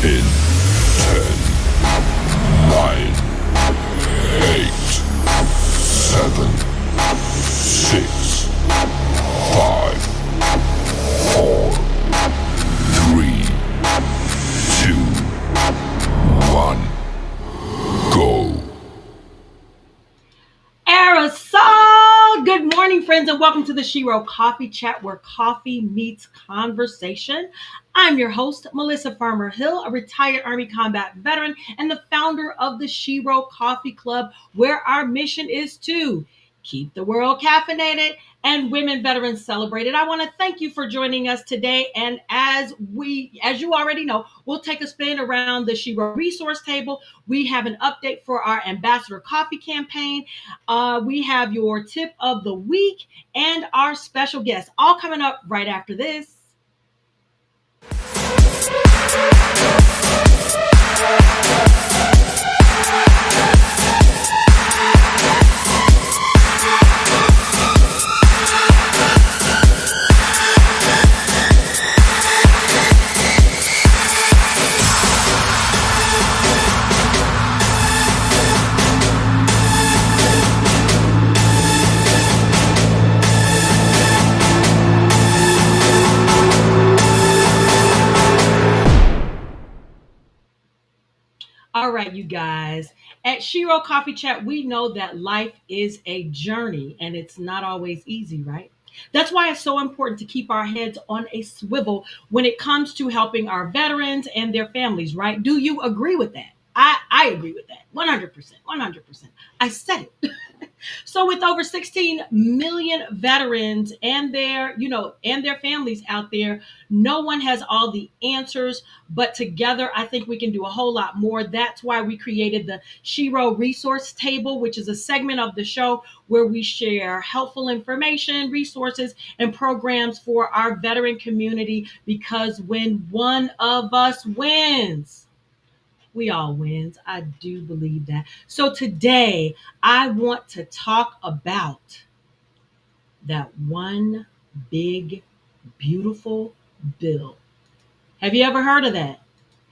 In 10, 9, 8, 7, 6, 5, 4, 3, 2, 1, go. Aerosol! Good morning, friends, and welcome to the Shero Coffee Chat, where coffee meets conversation. I'm your host, Melissa Farmer Hill, a retired Army combat veteran and the founder of the Shero Coffee Club, where our mission is to keep the world caffeinated and women veterans celebrated. I want to thank you for joining us today. And as you already know, we'll take a spin around the Shero resource table. We have an update for our Ambassador Coffee campaign. We have your tip of the week and our special guest, all coming up right after this. All right, you guys. At Shero Coffee Chat, we know that life is a journey and it's not always easy, right? That's why it's so important to keep our heads on a swivel when it comes to helping our veterans and their families, right? Do you agree with that? I agree with that. 100%. 100%. I said it. So with over 16 million veterans and their families out there, no one has all the answers, but together I think we can do a whole lot more. That's why we created the Shero Resource Table, which is a segment of the show where we share helpful information, resources, and programs for our veteran community, because when one of us wins, we all wins. I do believe that. So today I want to talk about that one big, beautiful bill. Have you ever heard of that?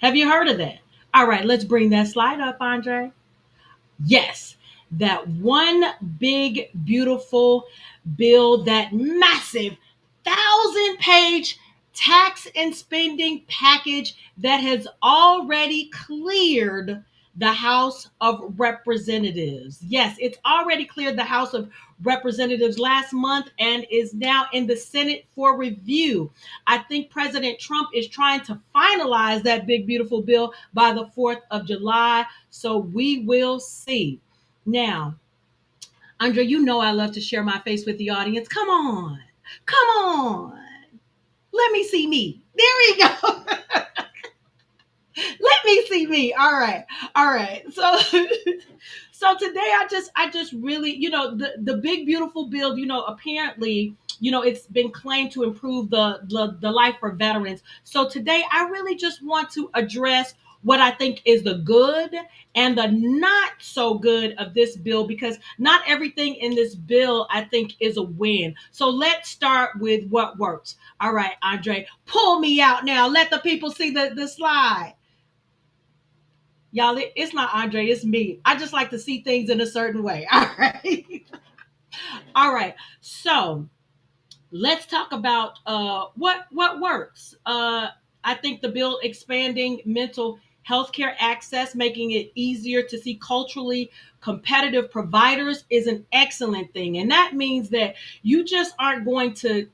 Have you heard of that? All right, let's bring that slide up, Andre. Yes, that one big, beautiful bill, that massive 1,000-page tax and spending package that has already cleared the House of Representatives. Yes, it's already cleared the House of Representatives last month and is now in the Senate for review. I think President Trump is trying to finalize that big, beautiful bill by the 4th of July. So we will see. Now, Andre, you know I love to share my face with the audience. Come on. Come on. Let me see me. There we go. Let me see me. All right. All right. So so today I just really, the big beautiful bill, apparently, it's been claimed to improve the life for veterans. So today I really just want to address what I think is the good and the not so good of this bill, because not everything in this bill I think is a win. So let's start with what works. All right, Andre, pull me out now. Let the people see the slide. Y'all, it's not Andre, it's me. I just like to see things in a certain way. All right. All right. So let's talk about what works. I think the bill expanding mental health care access, making it easier to see culturally competitive providers, is an excellent thing. And that means that you just aren't going to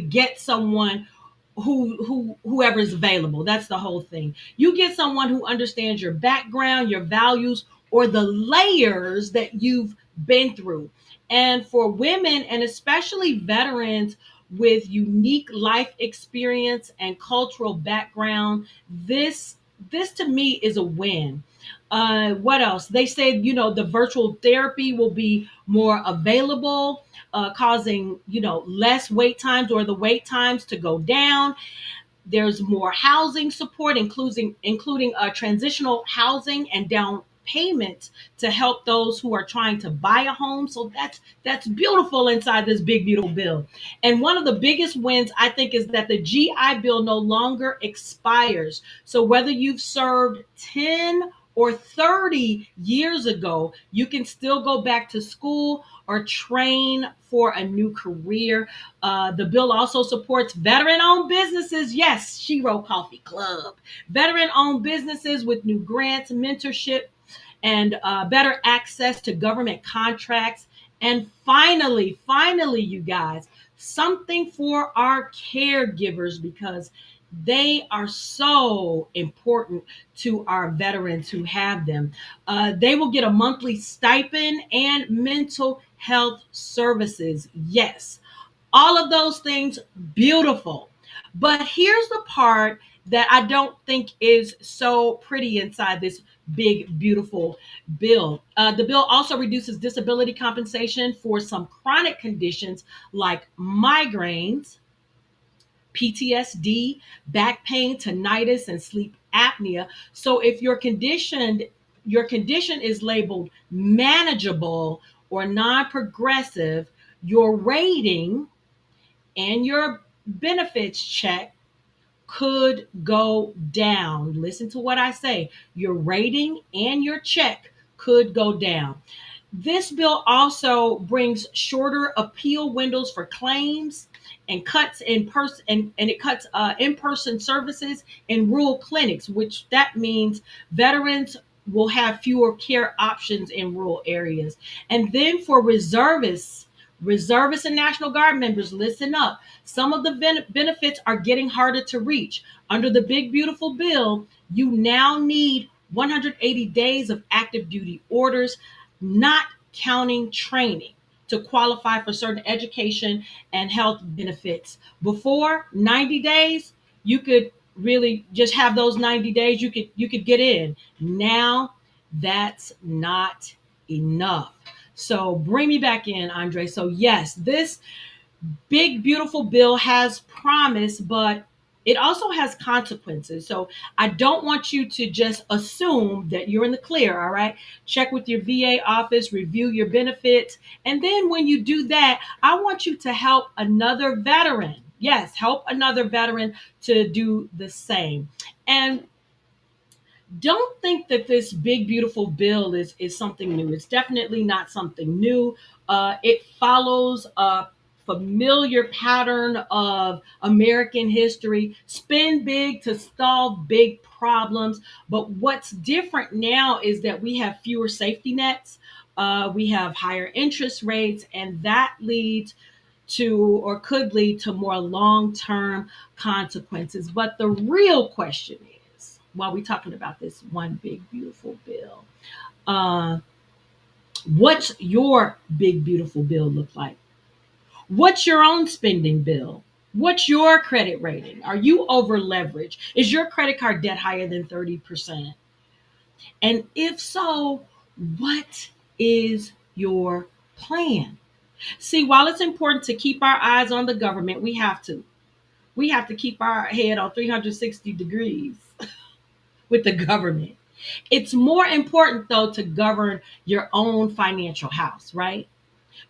get someone whoever's available. That's the whole thing. You get someone who understands your background, your values, or the layers that you've been through. And for women, and especially veterans with unique life experience and cultural background, this to me is a win. What else? They said, the virtual therapy will be more available, causing, less wait times, or the wait times to go down. There's more housing support, including transitional housing and payments to help those who are trying to buy a home. So that's beautiful inside this big beautiful bill. And one of the biggest wins I think is that the GI Bill no longer expires. So whether you've served 10 or 30 years ago, you can still go back to school or train for a new career. The bill also supports veteran owned businesses. Yes, Shero Coffee Club. Veteran owned businesses with new grants, mentorship, and better access to government contracts. And finally, you guys, something for our caregivers because they are so important to our veterans who have them. They will get a monthly stipend and mental health services. Yes, all of those things, beautiful. But here's the part that I don't think is so pretty inside this big, beautiful bill. The bill also reduces disability compensation for some chronic conditions like migraines, PTSD, back pain, tinnitus, and sleep apnea. So if your condition is labeled manageable or non-progressive, your rating and your benefits check could go down. Listen to what I say. Your rating and your check could go down. This bill also brings shorter appeal windows for claims and cuts in person and it cuts in-person services in rural clinics, which that means veterans will have fewer care options in rural areas. And then for reservists and National Guard members, listen up. Some of the benefits are getting harder to reach. Under the big beautiful bill, you now need 180 days of active duty orders, not counting training, to qualify for certain education and health benefits. Before 90 days, you could really just have those 90 days, you could get in. Now that's not enough. So bring me back in, Andre. So yes, this big beautiful bill has promise, but it also has consequences. So I don't want you to just assume that you're in the clear. All right, check with your VA office, review your benefits, and then when you do that, I want you to help another veteran. Yes, help another veteran to do the same. And don't think that this big beautiful bill is something new. It's definitely not something new. It follows a familiar pattern of American history: spend big to solve big problems. But what's different now is that we have fewer safety nets, we have higher interest rates, and that leads to or could lead to more long-term consequences. But the real question is, while we're talking about this one big beautiful bill, uh, what's your big beautiful bill look like? What's your own spending bill? What's your credit rating? Are you over leveraged? Is your credit card debt higher than 30%? And if so, what is your plan? See, while it's important to keep our eyes on the government, we have to keep our head on 360 degrees with the government. It's more important though to govern your own financial house, right?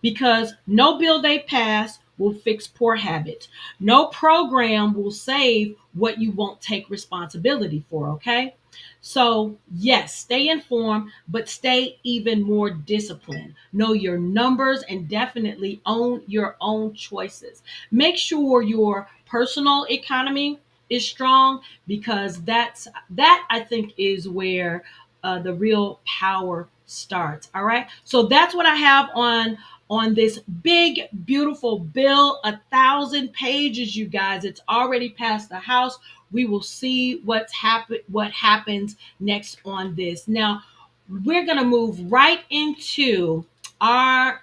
Because no bill they pass will fix poor habits. No program will save what you won't take responsibility for, okay? So, yes, stay informed, but stay even more disciplined. Know your numbers and definitely own your own choices. Make sure your personal economy is strong because that I think is where the real power starts. All right. So that's what I have on this big beautiful bill, 1,000 pages, you guys. It's already passed the House. We will see what happens next on this. Now we're going to move right into our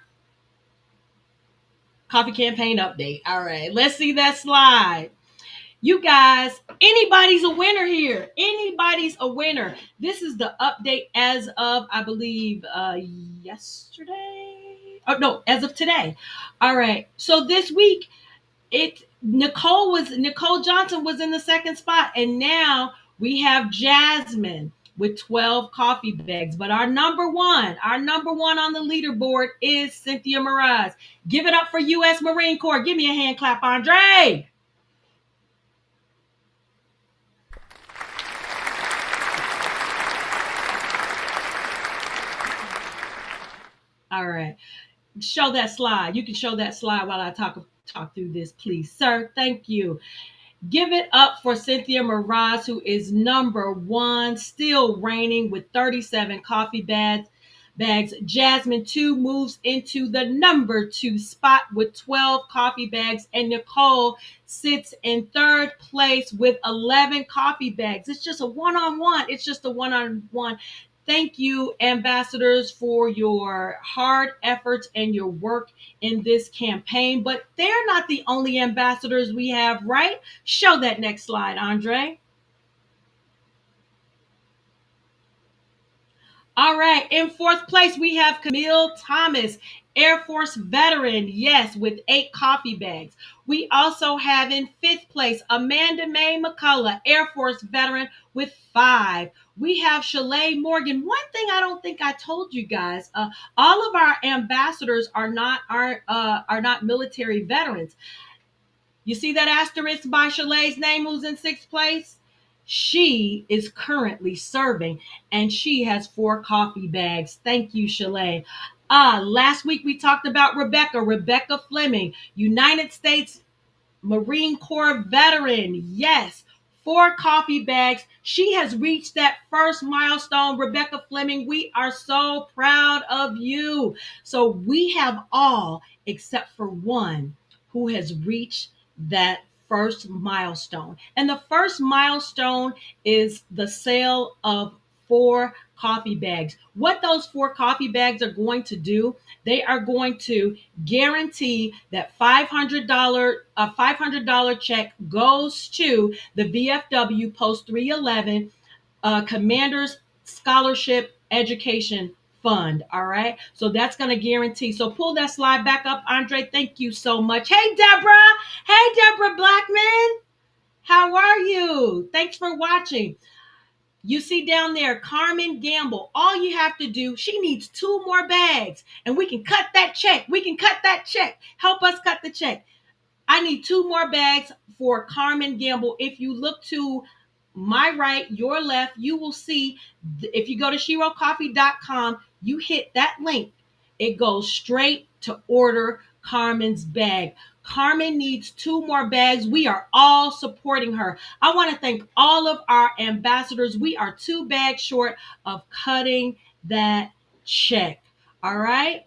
coffee campaign update. All right, let's see that slide. You guys, anybody's a winner here. Anybody's a winner. This is the update as of, I believe, yesterday. Oh no, as of today. All right. So this week, Nicole Johnson was in the second spot, and now we have Jasmine. with 12 coffee bags. But our number one on the leaderboard is Cynthia Mraz. Give it up for U.S. Marine Corps. Give me a hand clap, Andre. All right. Show that slide. You can show that slide while I talk through this, please. Sir, thank you. Give it up for Cynthia Mraz, who is number one, still reigning with 37 coffee bags. Jasmine 2 moves into the number 2 spot with 12 coffee bags. And Nicole sits in third place with 11 coffee bags. It's just a one-on-one. It's just a one-on-one. Thank you, ambassadors, for your hard efforts and your work in this campaign. But they're not the only ambassadors we have, right? Show that next slide, Andre. All right. In fourth place, we have Camille Thomas, Air Force veteran, yes, with 8 coffee bags. We also have in fifth place Amanda Mae McCullough, Air Force veteran, with 5. We have Shalay Morgan. One thing I don't think I told you guys: all of our ambassadors are not military veterans. You see that asterisk by Shalay's name, who's in sixth place? She is currently serving and she has 4 coffee bags. Thank you, Shalay. Last week we talked about Rebecca Fleming, United States Marine Corps veteran. Yes, 4 coffee bags. She has reached that first milestone. Rebecca Fleming, we are so proud of you. So we have all, except for one, who has reached that first milestone. And the first milestone is the sale of 4 coffee bags. What those 4 coffee bags are going to do, they are going to guarantee that $500 check goes to the VFW Post 311 Commander's Scholarship Education Fund. All right. So that's going to guarantee. So pull that slide back up, Andre. Thank you so much. Hey, Deborah. Hey, Deborah Blackman. How are you? Thanks for watching. You see down there, Carmen Gamble. All you have to do, she needs 2 more bags and we can cut that check. We can cut that check. Help us cut the check. I need 2 more bags for Carmen Gamble. If you look to my right, your left, you will see, if you go to sherocoffee.com, you hit that link. It goes straight to order Carmen's bag. Carmen needs 2 more bags. We are all supporting her. I want to thank all of our ambassadors. We are 2 bags short of cutting that check. All right.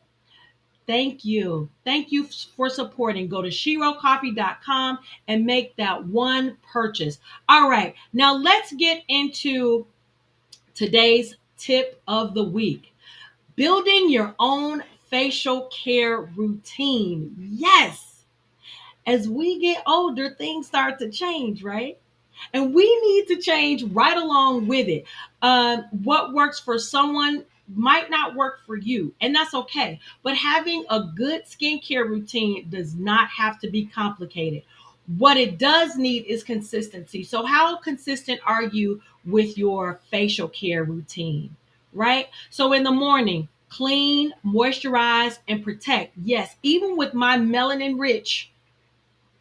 Thank you. Thank you for supporting. Go to sherocoffee.com and make that one purchase. All right. Now let's get into today's tip of the week. Building your own facial care routine. Yes. As we get older, things start to change, right? And we need to change right along with it. What works for someone might not work for you, and that's okay. But having a good skincare routine does not have to be complicated. What it does need is consistency. So, how consistent are you with your facial care routine, right? So, in the morning, clean, moisturize, and protect. Yes, even with my melanin rich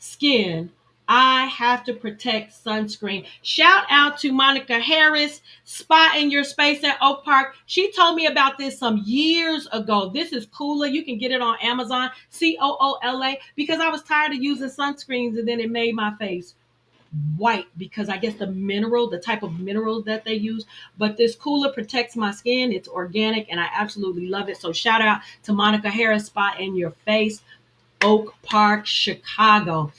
skin, I have to protect sunscreen. Shout out to Monica Harris, Spa in Your Space at Oak Park. She told me about this some years ago. This is Coola. You can get it on Amazon, Coola, because I was tired of using sunscreens and then it made my face white because I guess the type of minerals that they use. But this Coola protects my skin. It's organic and I absolutely love it. So shout out to Monica Harris, Spa in Your Face, Oak Park, Chicago.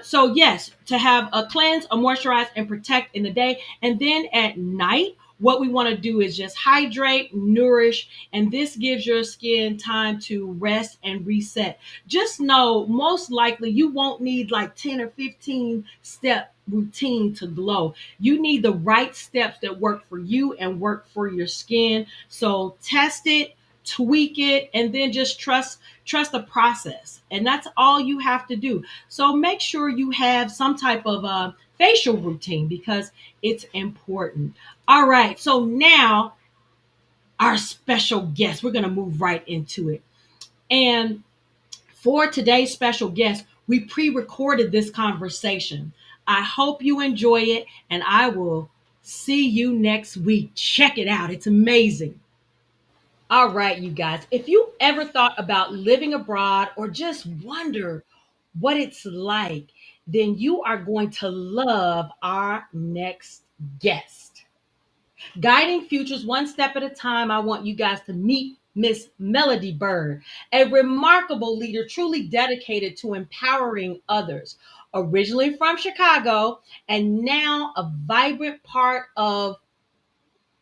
So yes, to have a cleanse, a moisturize, and protect in the day. And then at night, what we want to do is just hydrate, nourish, and this gives your skin time to rest and reset. Just know, most likely, you won't need like 10 or 15 step routine to glow. You need the right steps that work for you and work for your skin. So test it, tweak it, and then just trust the process. And that's all you have to do. So make sure you have some type of facial routine because it's important. All right, so now our special guest, we're going to move right into it. And for today's special guest, we pre recorded this conversation. I hope you enjoy it, and I will see you next week. Check it out, it's amazing. All right, you guys, if you ever thought about living abroad or just wonder what it's like, then you are going to love our next guest. Guiding futures one step at a time, I want you guys to meet Miss Melody Byrd, a remarkable leader truly dedicated to empowering others. Originally from Chicago and now a vibrant part of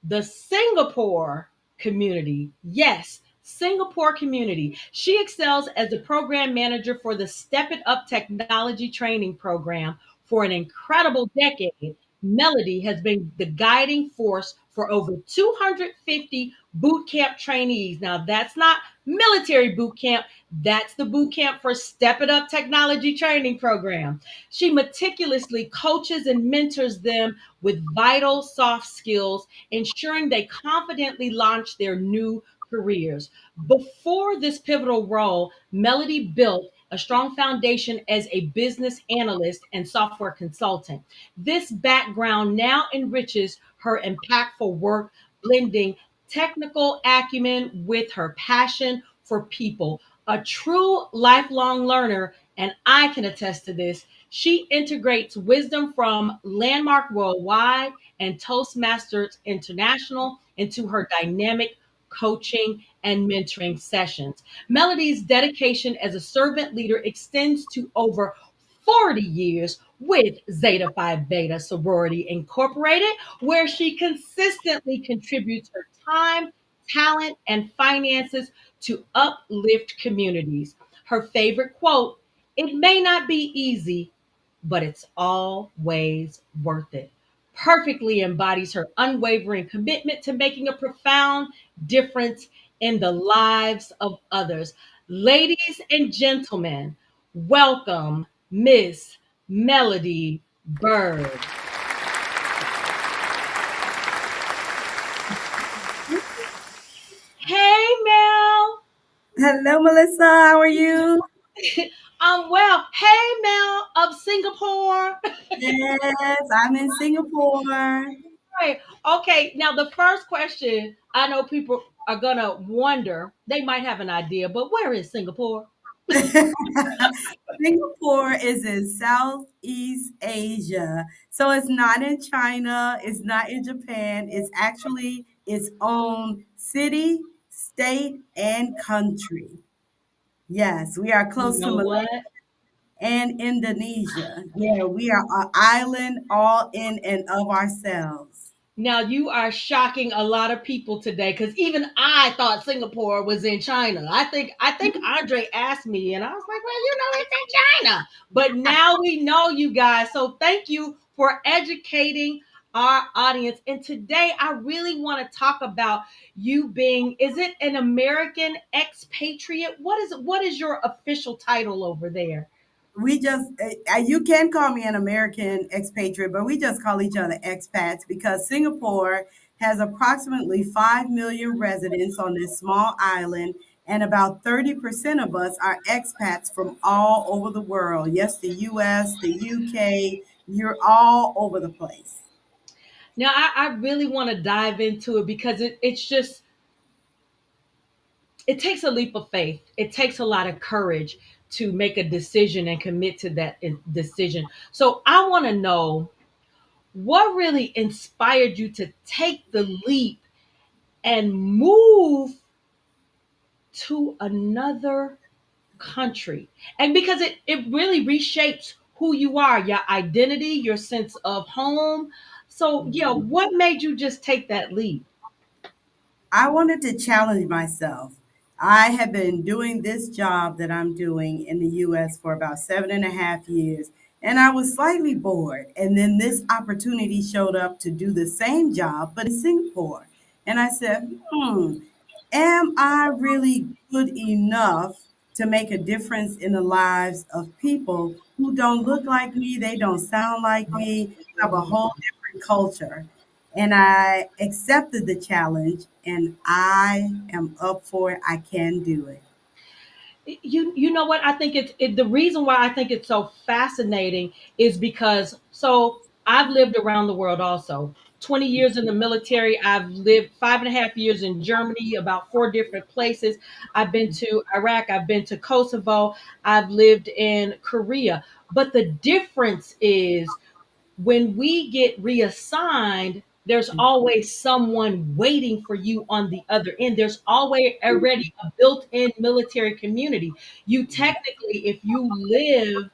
the Singapore community. Yes, Singapore community. She excels as the program manager for the Step It Up Technology Training Program for an incredible decade. Melody has been the guiding force for over 250 boot camp trainees. Now, that's not military boot camp, that's the boot camp for Step It Up Technology Training Program. She meticulously coaches and mentors them with vital soft skills, ensuring they confidently launch their new careers. Before this pivotal role, Melody built a strong foundation as a business analyst and software consultant. This background now enriches her impactful work, blending technical acumen with her passion for people. A true lifelong learner, and I can attest to this. She integrates wisdom from Landmark Worldwide and Toastmasters International into her dynamic coaching and mentoring sessions. Melody's dedication as a servant leader extends to over 40 years with Zeta Phi Beta Sorority Incorporated, where she consistently contributes her time, talent, and finances to uplift communities. Her favorite quote: "It may not be easy, but it's always worth it," perfectly embodies her unwavering commitment to making a profound difference in the lives of others. Ladies and gentlemen, welcome Miss Melody Byrd. Hey, Mel. Hello, Melissa. How are you? I'm well. Hey, Mel of Singapore. Yes, I'm in Singapore. Right. Okay. Now, the first question I know people are going to wonder, they might have an idea, but where is Singapore? Singapore is in Southeast Asia. So it's not in China, it's not in Japan. It's actually its own city, state, and country. Yes, we are You close to know Malaysia what? and Indonesia. Yeah, we are an island all in and of ourselves. Now you are shocking a lot of people today because even I thought Singapore was in China. I think Andre asked me, and I was like, "Well, it's in China." But now we know, you guys. So thank you for educating our audience. And today I really want to talk about you being, is it an American expatriate? What is your official title over there? We just you can call me an American expatriate, but we just call each other expats because Singapore has approximately 5 million residents on this small island, and about 30% of us are expats from all over the world. Yes, the US, the UK, you're all over the place. Now I really want to dive into it because it's just, it takes a leap of faith. It takes a lot of courage to make a decision and commit to that decision. So I want to know what really inspired you to take the leap and move to another country. And because it really reshapes who you are, your identity, your sense of home. So, yeah, what made you just take that leap? I wanted to challenge myself. I have been doing this job that I'm doing in the US for about 7.5 years, and I was slightly bored. And then this opportunity showed up to do the same job, but in Singapore. And I said, am I really good enough to make a difference in the lives of people who don't look like me, they don't sound like me, have a whole different culture. And I accepted the challenge and I am up for it. I can do it. You know what, I think the reason why I think it's so fascinating is because, so I've lived around the world also. 20 years in the military. I've lived 5.5 years in Germany, about 4 different places. I've been to Iraq, I've been to Kosovo, I've lived in Korea. But the difference is, when we get reassigned, there's always someone waiting for you on the other end. There's always already a built in military community. You technically, if you live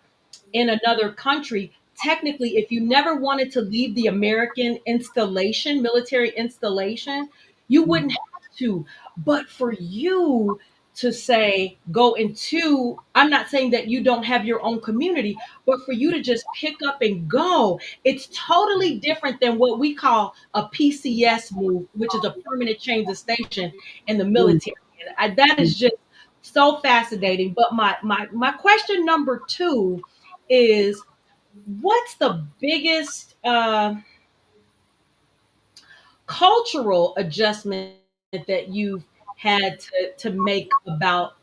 in another country, technically, if you never wanted to leave the American installation, military installation, you wouldn't have to. But for you to say, go into, I'm not saying that you don't have your own community, but for you to just pick up and go, it's totally different than what we call a PCS move, which is a permanent change of station in the Mm. military. And that is just so fascinating. But my question number two is, what's the biggest cultural adjustment that you've had to make about,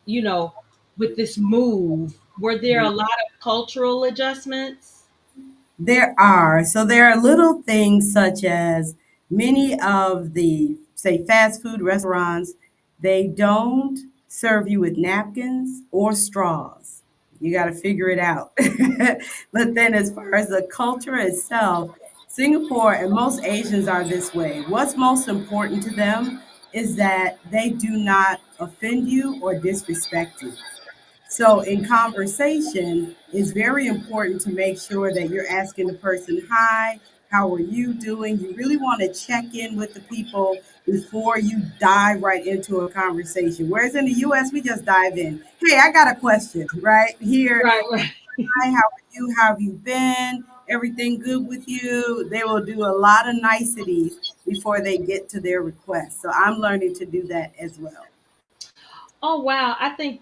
you know, with this move? Were there a lot of cultural adjustments? There are. So there are little things such as many of the, say, fast food restaurants, they don't serve you with napkins or straws. You got to figure it out. But then, as far as the culture itself, Singapore and most Asians are this way. What's most important to them is that they do not offend you or disrespect you. So in conversation, it's very important to make sure that you're asking the person, hi, how are you doing? You really want to check in with the people before you dive right into a conversation. Whereas in the US, we just dive in. Hey, I got a question, right? Here, Right, right. hi, how are you? How have you been? Everything good with you? They will do a lot of niceties before they get to their request. So I'm learning to do that as well. Oh wow, I think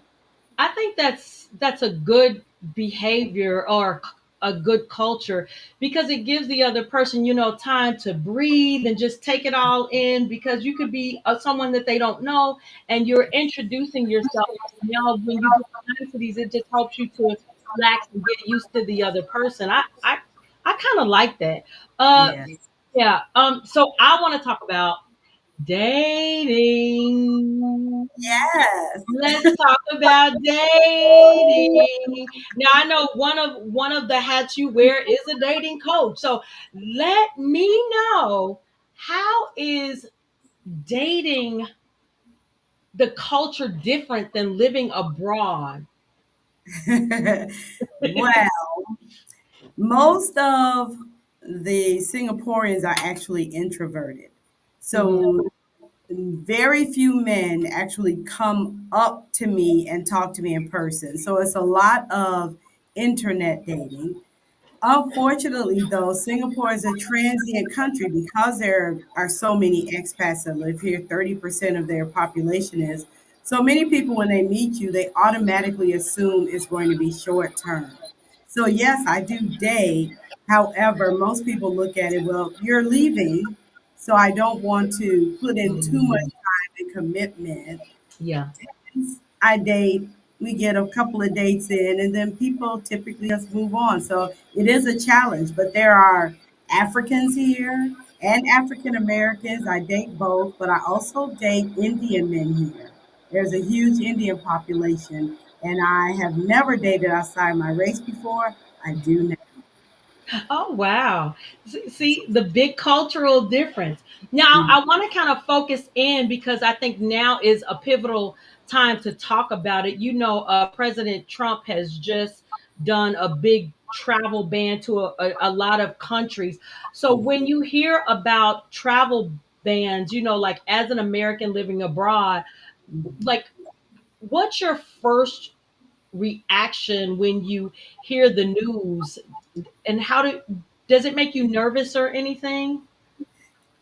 that's a good behavior, or a good culture, because it gives the other person, time to breathe and just take it all in, because you could be someone that they don't know, and you're introducing yourself. Now, when you do the niceties, it just helps you to relax and get used to the other person. I kind of like that. Uh, Yes. yeah. So I want to talk about dating. Yes. Let's talk about dating. Now I know one of the hats you wear is a dating coach. So let me know, how is dating, the culture, different than living abroad? Well, most of the Singaporeans are actually introverted. Mhm. So very few men actually come up to me and talk to me in person. So it's a lot of internet dating. Unfortunately, though, Singapore is a transient country because there are so many expats that live here. 30% of their population is. So many people, when they meet you, they automatically assume it's going to be short term. So, yes, I do date. However, most people look at it, well, you're leaving. So I don't want to put in too much Mhm. time and commitment. Yeah. I date, we get a couple of dates in, and then people typically just move on. So it is a challenge, but there are Africans here and African Americans. I date both, but I also date Indian men here. There's a huge Indian population, and I have never dated outside my race before. I do now. Oh wow. See the big cultural difference. Now I want to kind of focus in, because I think now is a pivotal time to talk about it. President Trump has just done a big travel ban to a lot of countries. So when you hear about travel bans, like as an American living abroad, like, what's your first reaction when you hear the news, and does it make you nervous or anything?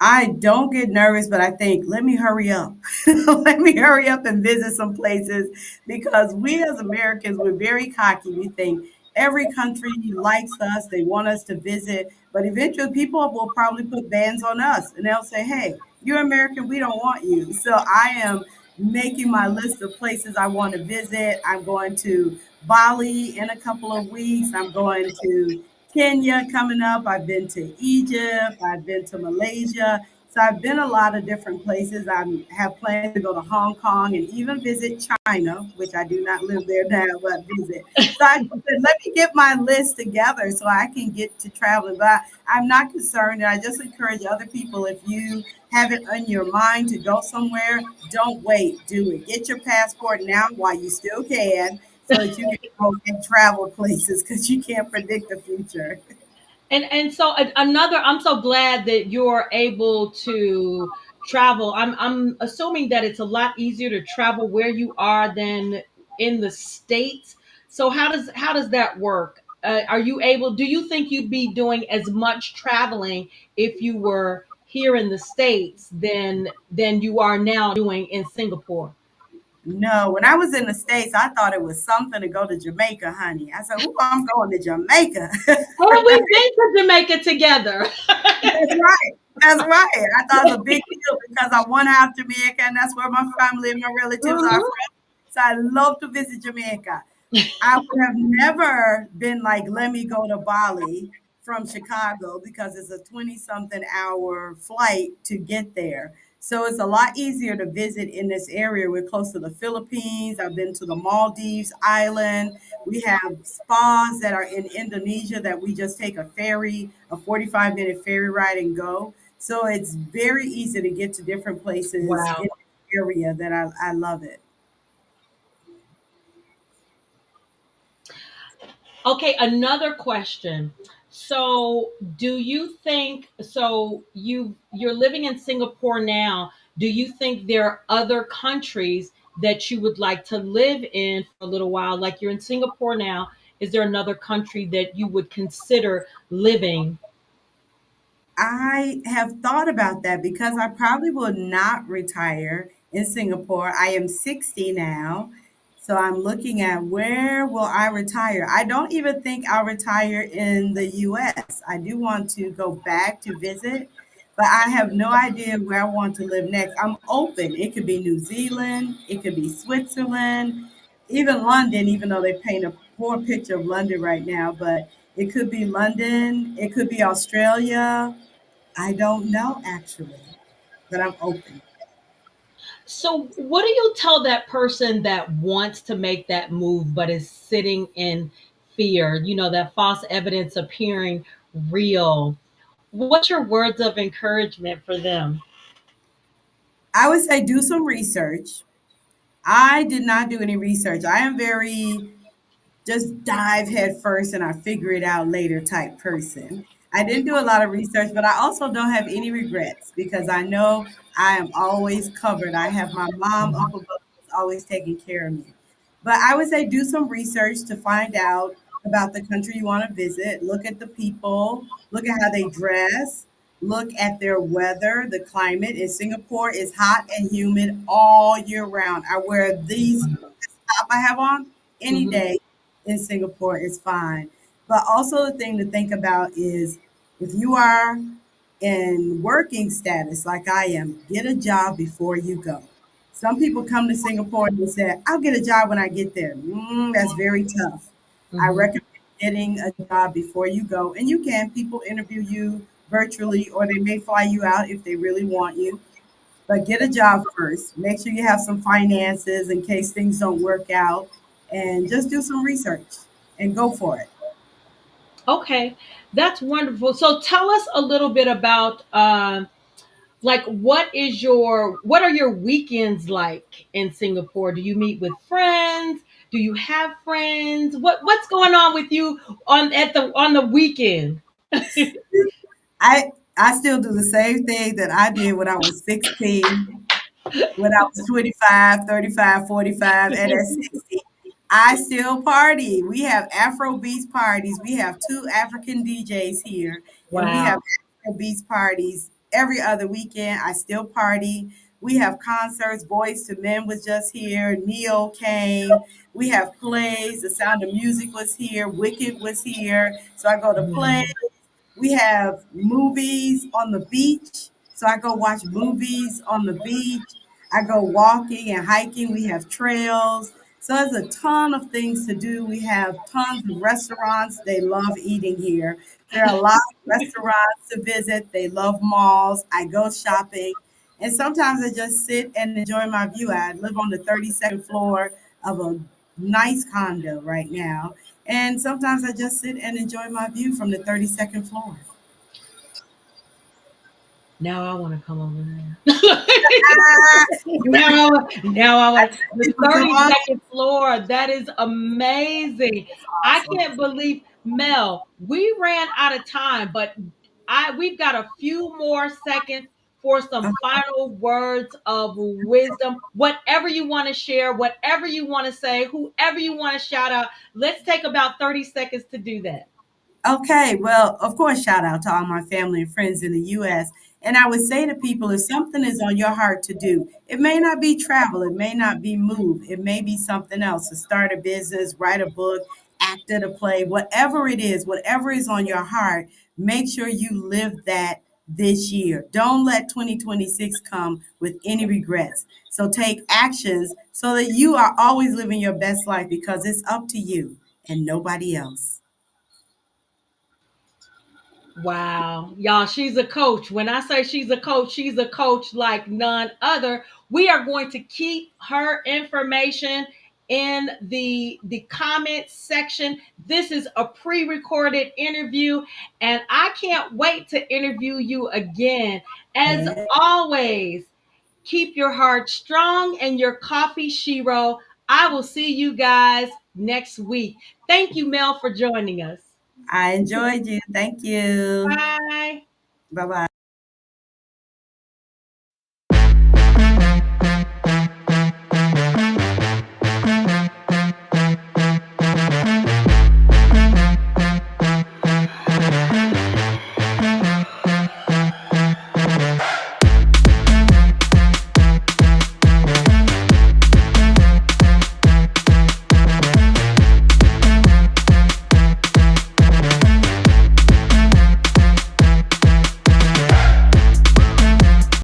I don't get nervous, but I think, let me hurry up. Let me hurry up and visit some places because we as Americans, we're very cocky. We think every country likes us, they want us to visit, but eventually people will probably put bans on us and they'll say, hey, you're American, we don't want you. So I am making my list of places I want to visit. I'm going to Bali in a couple of weeks. I'm going to Kenya coming up. I've been to Egypt. I've been to Malaysia. So I've been a lot of different places. I have plans to go to Hong Kong and even visit China, which I do not live there now, but visit. So I said, let me get my list together so I can get to traveling. But I'm not concerned. And I just encourage other people, if you have it on your mind to go somewhere, don't wait. Do it. Get your passport now while you still can so that you can go and travel places because you can't predict the future. And so another, I'm so glad that you're able to travel. I'm assuming that it's a lot easier to travel where you are than in the States. So how does that work? Are you able, do you think you'd be doing as much traveling if you were here in the States than you are now doing in Singapore? No, when I was in the States, I thought it was something to go to Jamaica, honey. I said, "Ooh, I'm going to Jamaica." Oh, we've been to Jamaica together. That's right. That's right. I thought it was a big deal because I want half Jamaica, and that's where my family and my relatives are Mhm. from. So I love to visit Jamaica. I would have never been like, let me go to Bali from Chicago because it's a 20 something hour flight to get there. So it's a lot easier to visit in this area. We're close to the Philippines. I've been to the Maldives Island. We have spas that are in Indonesia that we just take a ferry, a 45-minute ferry ride and go. So it's very easy to get to different places in Wow. the area that I love it. Okay, another question. So, do you think, so you're living in Singapore now, do you think there are other countries that you would like to live in for a little while? Like you're in Singapore now, is there another country that you would consider living? I have thought about that because I probably will not retire in Singapore. I am 60 now. So I'm looking at where will I retire? I don't even think I'll retire in the US. I do want to go back to visit, but I have no idea where I want to live next. I'm open. It could be New Zealand, it could be Switzerland, even London, even though they paint a poor picture of London right now, but it could be London, it could be Australia. I don't know actually, but I'm open. So, what do you tell that person that wants to make that move but is sitting in fear? That false evidence appearing real. What's your words of encouragement for them? I would say do some research. I did not do any research. I am very just dive head first and I figure it out later type person. I didn't do a lot of research, but I also don't have any regrets because I know I am always covered. I have my mom, Uncle Bob is always taking care of me. But I would say do some research to find out about the country you want to visit. Look at the people, look at how they dress, look at their weather, the climate. In Singapore is hot and humid all year round. I wear these top I have on any Mhm. day in Singapore is fine. But also the thing to think about is if you are in working status like I am, get a job before you go. Some people come to Singapore and they say, I'll get a job when I get there. That's very tough. I Mhm. recommend getting a job before you go. And you can, people interview you virtually or they may fly you out if they really want you. But get a job first. Make sure you have some finances in case things don't work out. And just do some research and go for it. Okay, that's wonderful. So tell us a little bit about like what are your weekends like in Singapore? Do you meet with friends? Do you have friends? What's going on with you on the weekend? I still do the same thing that I did when I was 16, when I was 25, 35, 45, and at 60. I still party. We have Afro beats parties. We have two African DJs here, and we have Wow. Afro beats parties every other weekend. I still party. We have concerts. Boys to Men was just here. Neo came. We have plays. The Sound of Music was here. Wicked was here. So I go to plays. Wow. We have movies on the beach. So I go watch movies on the beach. I go walking and hiking. We have trails. So there's a ton of things to do. We have tons of restaurants. They love eating here. There are a lot of restaurants to visit. They love malls. I go shopping. And sometimes I just sit and enjoy my view. I live on the 32nd floor of a nice condo right now. And sometimes I just sit and enjoy my view from the 32nd floor. Now I want to come over there. Ah, you want Now I want the people to come on? 32nd floor. That is amazing. I Awesome. can't believe Mel. We ran out of time, but I we've got a few more seconds for some final words of wisdom. Whatever you want to share, whatever you want to say, whoever you want to shout out. Let's take about 30 seconds to do that. Okay, well, of course, shout out to all my family and friends in the US. And I would say to people, if something is on your heart to do, it may not be travel, it may not be move, it may be something else to start a business, write a book, act at a play, whatever it is, whatever is on your heart, make sure you live that this year. Don't let 2026 come with any regrets. So take actions so that you are always living your best life because it's up to you and nobody else. Wow. Y'all, she's a coach. When I say she's a coach like none other. We are going to keep her information in the comments section. This is a pre-recorded interview and I can't wait to interview you again. As always, keep your heart strong and your coffee Shero. I will see you guys next week. Thank you, Mel, for joining us. I enjoyed you. Thank you. Bye. Bye bye.